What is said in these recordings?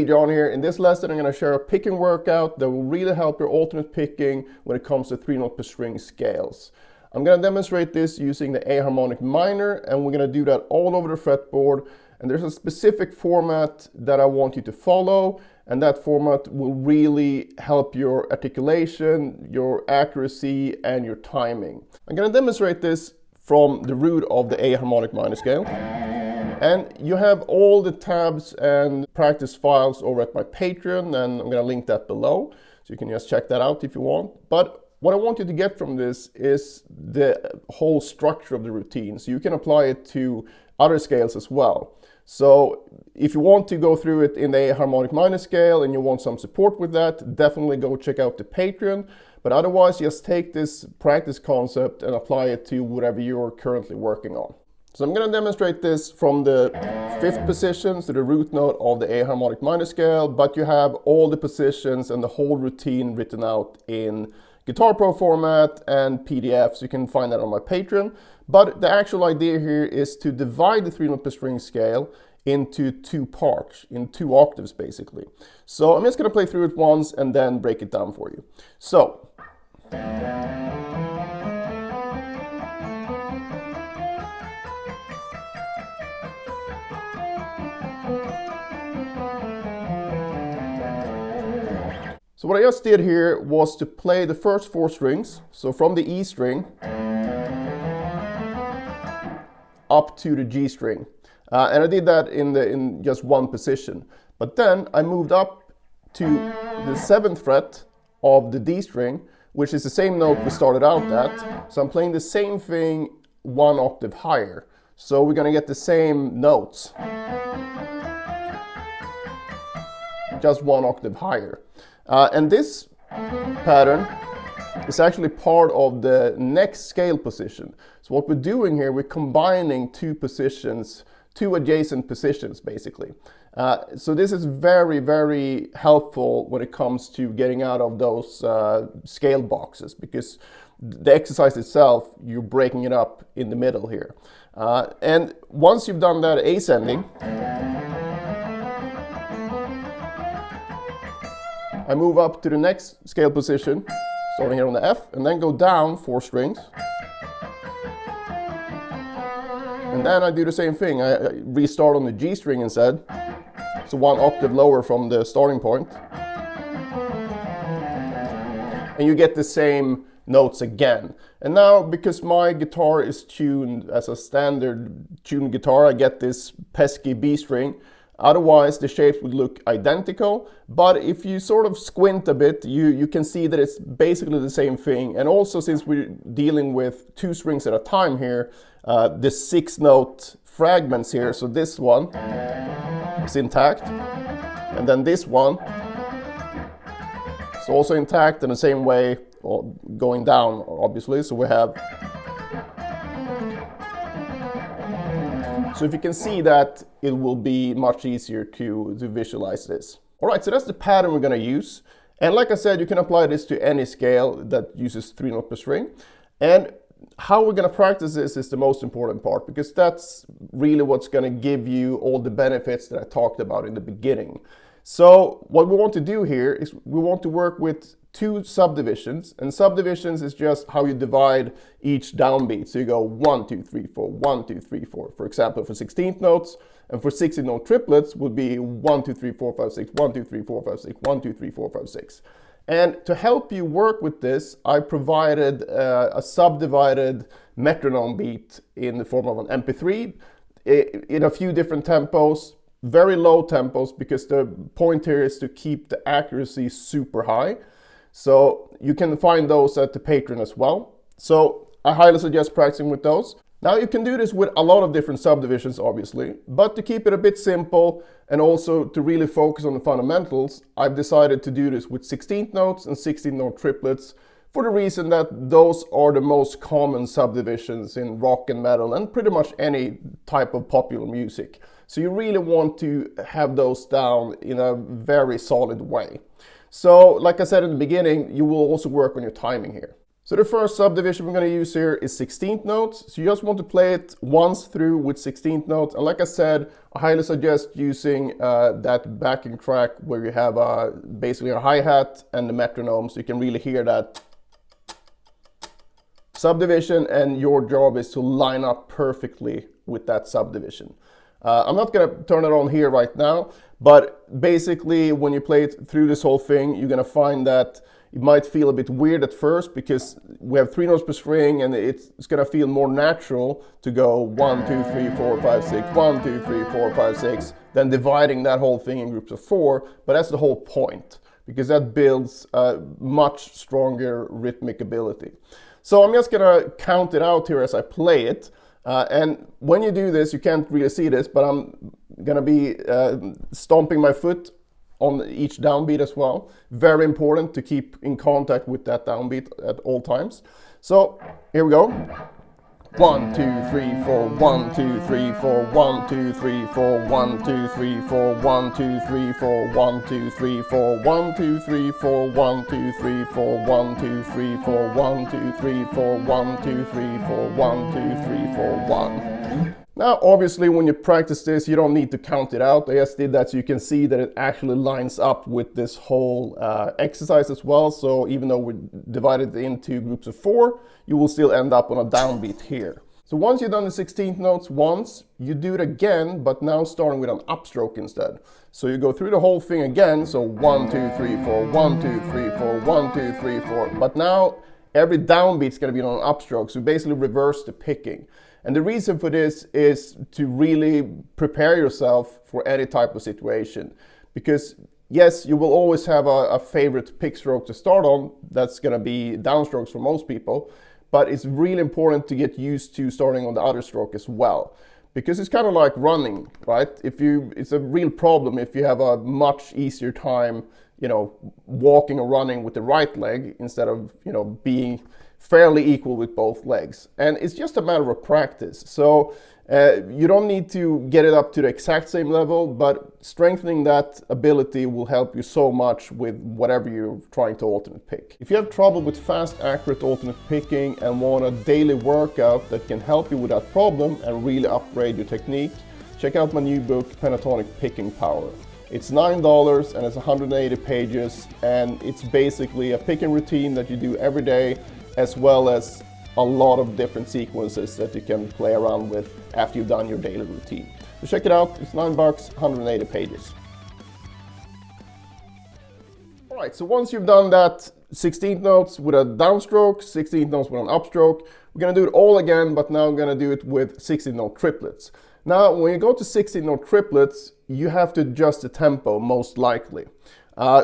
Hey, John here. In this lesson I'm going to share a picking workout that will really help your alternate picking when it comes to 3-note per string scales. I'm going to demonstrate this using the A harmonic minor, and we're going to do that all over the fretboard. And there's a specific format that I want you to follow, and that format will really help your articulation, your accuracy, and your timing. I'm going to demonstrate this from the root of the A harmonic minor scale. And you have all the tabs and practice files over at my Patreon, and I'm going to link that below, so you can just check that out if you want. But what I want you to get from this is the whole structure of the routine, so you can apply it to other scales as well. So if you want to go through it in the A harmonic minor scale and you want some support with that, definitely go check out the Patreon. But otherwise, just take this practice concept and apply it to whatever you're currently working on. So I'm going to demonstrate this from the 5th position, so the root note of the A harmonic minor scale, but you have all the positions and the whole routine written out in Guitar Pro format and PDF, so you can find that on my Patreon. But the actual idea here is to divide the 3-note per string scale into 2 parts, in 2 octaves basically. So I'm just going to play through it once and then break it down for you. So. So what I just did here was to play the first 4 strings, so from the E string up to the G string. And I did that in just one position. But then I moved up to the 7th fret of the D string, which is the same note we started out at. So I'm playing the same thing 1 octave higher. So we're going to get the same notes, just 1 octave higher. And this pattern is actually part of the next scale position. So what we're doing here, we're combining 2 positions, 2 adjacent positions basically. So this is very, very helpful when it comes to getting out of those scale boxes, because the exercise itself, you're breaking it up in the middle here. And once you've done that ascending, I move up to the next scale position, starting here on the F, and then go down 4 strings. And then I do the same thing. I restart on the G string instead, so 1 octave lower from the starting point. And you get the same notes again. And now, because my guitar is tuned as a standard tuned guitar, I get this pesky B string. Otherwise, the shapes would look identical, but if you sort of squint a bit, you can see that it's basically the same thing. And also, since we're dealing with 2 strings at a time here, the 6-note fragments here, so this one is intact, and then this one is also intact in the same way, going down, obviously, so we have. So if you can see that, it will be much easier to visualize this. Alright, so that's the pattern we're going to use. And like I said, you can apply this to any scale that uses 3-note per string. And how we're going to practice this is the most important part, because that's really what's going to give you all the benefits that I talked about in the beginning. So what we want to do here is we want to work with 2 subdivisions, and subdivisions is just how you divide each downbeat. So you go 1, 2, 3, 4, 1, 2, 3, 4. For example, for 16th notes, and for 16th-note triplets would be 1, 2, 3, 4, 5, 6, 1, 2, 3, 4, 5, 6, 1, 2, 3, 4, 5, 6. And to help you work with this, I provided a subdivided metronome beat in the form of an MP3 in a few different tempos, very low tempos, because the point here is to keep the accuracy super high. So you can find those at the Patreon as well. So I highly suggest practicing with those. Now you can do this with a lot of different subdivisions, obviously, but to keep it a bit simple and also to really focus on the fundamentals, I've decided to do this with 16th notes and 16th-note triplets, for the reason that those are the most common subdivisions in rock and metal and pretty much any type of popular music. So you really want to have those down in a very solid way. So like I said in the beginning, you will also work on your timing here. So the first subdivision we're going to use here is 16th notes. So you just want to play it once through with 16th notes. And like I said, I highly suggest using that backing track where you have basically a hi-hat and the metronome, so you can really hear that subdivision, and your job is to line up perfectly with that subdivision. I'm not going to turn it on here right now, but basically when you play it through this whole thing, you're going to find that it might feel a bit weird at first because we have 3 notes per string, and it's going to feel more natural to go 1, 2, 3, 4, 5, 6, 1, 2, 3, 4, 5, 6, than dividing that whole thing in groups of 4. But that's the whole point, because that builds a much stronger rhythmic ability. So I'm just going to count it out here as I play it. And when you do this, you can't really see this, but I'm going to be stomping my foot on each downbeat as well. Very important to keep in contact with that downbeat at all times. So here we go. 1, 2, 3, 4, 1, 2, 3, 4, 1, 2, 3, 4, 1, 2, 3, 4, 1, 2, 3, 4, 1, 2, 3, 4, 1, 2, 3, 4, 1, 2, 3, 4, 1, 2, 3, 4, 1, 2, 3, 4, 1, 2, 3, 4, 1, 2, 3, 4, 1. Now, obviously, when you practice this, you don't need to count it out. I just did that so you can see that it actually lines up with this whole exercise as well. So even though we divided it into groups of 4, you will still end up on a downbeat here. So once you've done the 16th notes once, you do it again, but now starting with an upstroke instead. So you go through the whole thing again. So 1, 2, 3, 4, 1, 2, 3, 4, 1, 2, 3, 4. But now every downbeat is going to be on an upstroke. So basically reverse the picking. And the reason for this is to really prepare yourself for any type of situation. Because yes, you will always have a favorite pick stroke to start on. That's going to be downstrokes for most people. But it's really important to get used to starting on the other stroke as well. Because it's kind of like running, right? It's a real problem if you have a much easier time, walking or running with the right leg instead of, being fairly equal with both legs. And it's just a matter of practice. So you don't need to get it up to the exact same level, but strengthening that ability will help you so much with whatever you're trying to alternate pick. If you have trouble with fast, accurate alternate picking and want a daily workout that can help you with that problem and really upgrade your technique, check out my new book, Pentatonic Picking Power. It's $9 and it's 180 pages, and it's basically a picking routine that you do every day, as well as a lot of different sequences that you can play around with after you've done your daily routine. So check it out, it's $9, 180 pages. All right, so once you've done that 16th notes with a downstroke, 16th notes with an upstroke, we're gonna do it all again, but now I'm gonna do it with 16th note triplets. Now, when you go to 16th note triplets, you have to adjust the tempo most likely.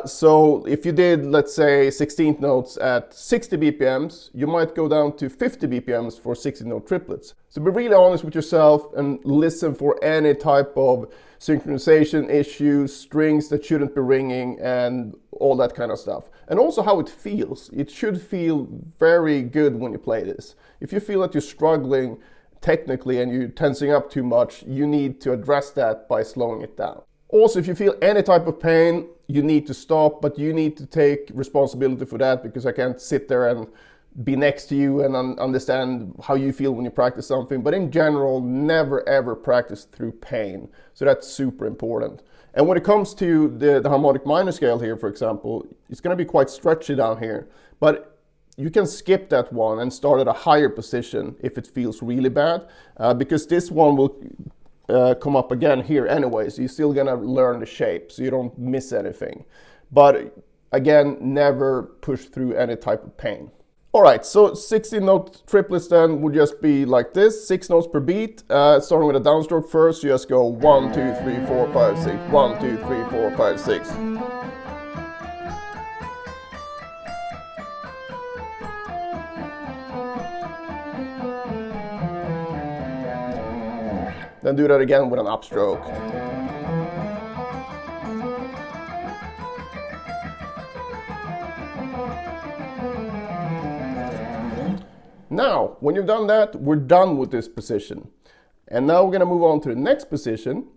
So if you did, let's say, 16th notes at 60 BPMs, you might go down to 50 BPMs for 16th note triplets. So be really honest with yourself and listen for any type of synchronization issues, strings that shouldn't be ringing, and all that kind of stuff. And also how it feels. It should feel very good when you play this. If you feel that you're struggling technically and you're tensing up too much, you need to address that by slowing it down. Also, if you feel any type of pain, you need to stop, but you need to take responsibility for that, because I can't sit there and be next to you and understand how you feel when you practice something. But in general, never ever practice through pain. So that's super important. And when it comes to the harmonic minor scale here, for example, it's going to be quite stretchy down here. But you can skip that one and start at a higher position if it feels really bad, because this one will come up again here anyway, so you're still gonna learn the shape so you don't miss anything. But again, never push through any type of pain. All right, so 16 note triplets then would just be like this, 6 notes per beat, starting with a downstroke first. You just go 1, 2, 3, 4, 5, 6, 1, 2, 3, 4, 5, 6. Then do that again with an upstroke. Now, when you've done that, we're done with this position. And now we're going to move on to the next position.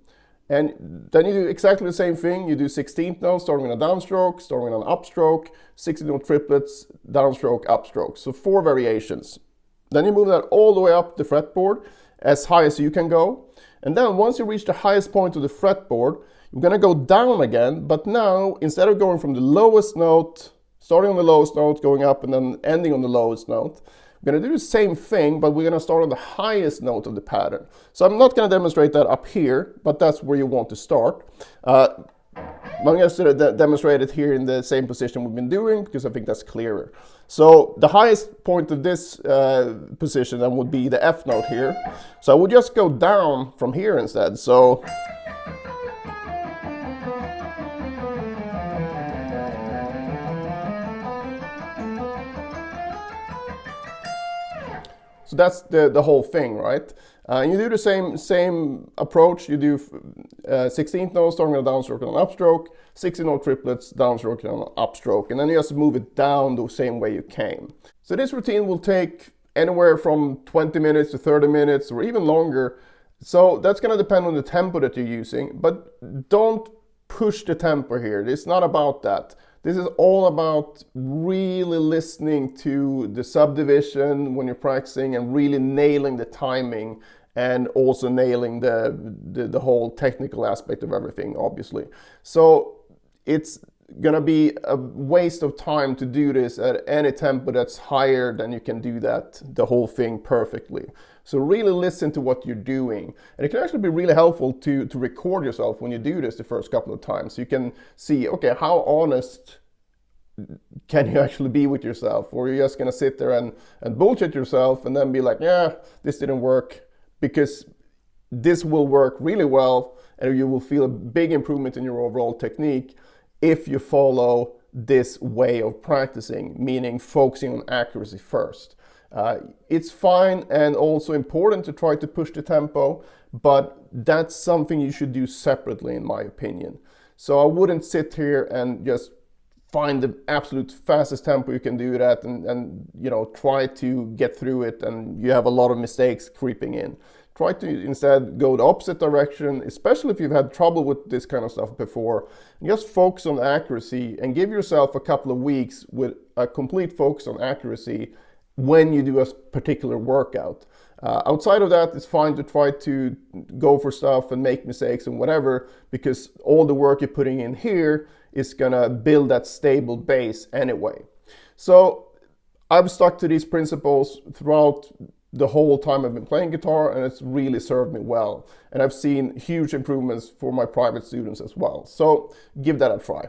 And then you do exactly the same thing. You do 16th notes, starting with a downstroke, starting with an upstroke, 16th triplets, downstroke, upstroke. So 4 variations. Then you move that all the way up the fretboard, as high as you can go. And then once you reach the highest point of the fretboard, you're going to go down again. But now, instead of going from the lowest note, starting on the lowest note, going up, and then ending on the lowest note, we're going to do the same thing, but we're going to start on the highest note of the pattern. So I'm not going to demonstrate that up here, but that's where you want to start. I'm going to demonstrate it here in the same position we've been doing, because I think that's clearer. So the highest point of this position then would be the F note here. So I would just go down from here instead. So that's the whole thing, right? You do the same approach. You do 16th note, starting with a downstroke and an upstroke, 16th note triplets, downstroke and an upstroke, and then you just move it down the same way you came. So this routine will take anywhere from 20 minutes to 30 minutes or even longer. So that's going to depend on the tempo that you're using, but don't push the tempo here. It's not about that. This is all about really listening to the subdivision when you're practicing and really nailing the timing and also nailing the whole technical aspect of everything, obviously. So it's gonna be a waste of time to do this at any tempo that's higher than you can do that, the whole thing perfectly. So really listen to what you're doing. And it can actually be really helpful to record yourself when you do this the first couple of times. So you can see, okay, how honest can you actually be with yourself? Or you're just gonna sit there and bullshit yourself and then be like, yeah, this didn't work, because this will work really well and you will feel a big improvement in your overall technique if you follow this way of practicing, meaning focusing on accuracy first. It's fine and also important to try to push the tempo, but that's something you should do separately, in my opinion. So I wouldn't sit here and just find the absolute fastest tempo you can do that and try to get through it, and you have a lot of mistakes creeping in. Try to instead go the opposite direction, especially if you've had trouble with this kind of stuff before. And just focus on accuracy and give yourself a couple of weeks with a complete focus on accuracy when you do a particular workout. Outside of that, it's fine to try to go for stuff and make mistakes and whatever, because all the work you're putting in here is gonna build that stable base anyway. So I've stuck to these principles throughout the whole time I've been playing guitar, and it's really served me well. And I've seen huge improvements for my private students as well. So give that a try.